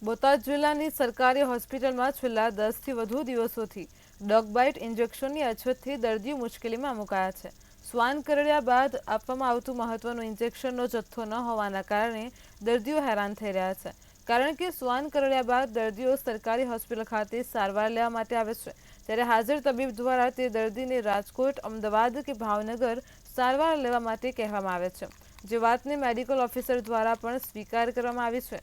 બોટાદ જિલ્લાની સરકારી હોસ્પિટલમાં છેલ્લા 10થી વધુ દિવસોથી ડોગ બાઇટ ઇન્જેક્શનની અછતથી દર્દીઓ મુશ્કેલીમાં મુકાયા છે. શ્વાન કરડ્યા બાદ આપવામાં આવતું મહત્વનું ઇન્જેક્શનનો જથ્થો ન હોવાના કારણે દર્દીઓ હેરાન થઈ રહ્યા છે. કારણ કે શ્વાન કરડ્યા બાદ દર્દીઓ સરકારી હોસ્પિટલ ખાતે સારવાર લેવા માટે આવે છે, ત્યારે હાજર તબીબ દ્વારા તે દર્દીને રાજકોટ, અમદાવાદ કે ભાવનગર સારવાર લેવા માટે કહેવામાં આવે છે, જે વાતને મેડિકલ ઓફિસર દ્વારા પણ સ્વીકાર કરવામાં આવી છે.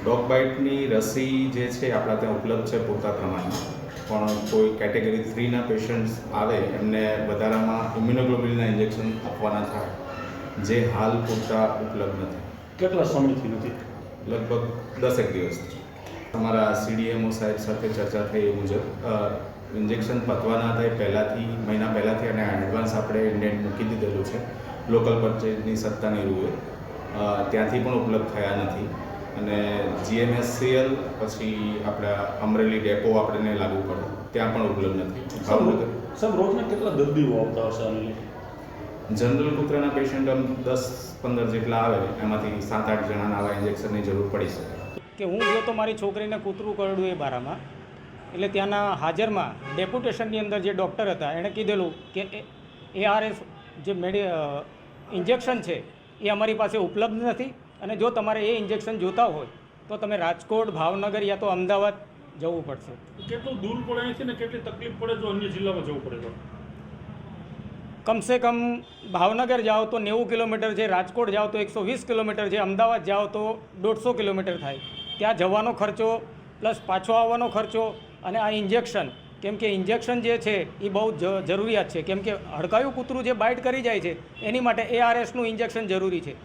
ડોગ બાઇટની રસી જે છે આપણા ત્યાં ઉપલબ્ધ છે પૂરતા પ્રમાણમાં, પણ કોઈ કેટેગરી 3ના પેશન્ટ્સ આવે એમને વધારામાં ઇમ્યુનોગ્લોબ્યુલિનના ઇન્જેક્શન આપવાના થાય, જે હાલ પૂરતા ઉપલબ્ધ નથી. કેટલા સમયથી નથી? લગભગ 10 દિવસથી. અમારા CDMO સાહેબ સાથે ચર્ચા થઈ એ મુજબ ઇન્જેક્શન પતવાના હતા મહિના પહેલાંથી અને એડવાન્સ આપણે ઇન્ડેન્ટ મૂકી દીધેલું છે. લોકલ પરચેજની સત્તાની રૂએ ત્યાંથી પણ ઉપલબ્ધ થયા નથી. અને GMSCL પછી આપણા અમરેલી ડેપો આપણને લાગુ પડે ત્યાં પણ ઉપલબ્ધ નથી. સર, રોજના કેટલા દર્દીઓ આવતા હશે? જનરલ કૂતરાના પેશન્ટ 10-15 જેટલા આવે, એમાંથી 7-8 જણાના આવા ઇન્જેક્શનની જરૂર પડી શકે. કે હું ગયો તો મારી છોકરીને કૂતરું કરડ્યું એ બારામાં, એટલે ત્યાંના હાજરમાં ડેપ્યુટેશનની અંદર જે ડૉક્ટર હતા એણે કીધેલું કે ARS જે ઇન્જેક્શન છે એ અમારી પાસે ઉપલબ્ધ નથી, અને જો તમારે એ ઇન્જેક્શન જોતા હોય તો તમે રાજકોટ, ભાવનગર યા તો અમદાવાદ જવું પડશે. કેટલું દૂર પડે છે ને કેટલી તકલીફ પડે જો અન્ય જિલ્લામાં જવું પડે તો? કમસે કમ ભાવનગર જાઓ તો 90 કિલોમીટર છે, રાજકોટ જાઓ તો 120 કિલોમીટર છે, અમદાવાદ જાઓ તો 150 કિલોમીટર થાય. ત્યાં જવાનો ખર્ચો પ્લસ પાછો આવવાનો ખર્ચો અને આ ઇન્જેક્શન, કેમ કે ઇન્જેક્શન જે છે એ બહુ જરૂરિયાત છે, કેમ કે હડકાયું કૂતરું જે બાઇટ કરી જાય છે એની માટે ARSનું ઇન્જેક્શન જરૂરી છે.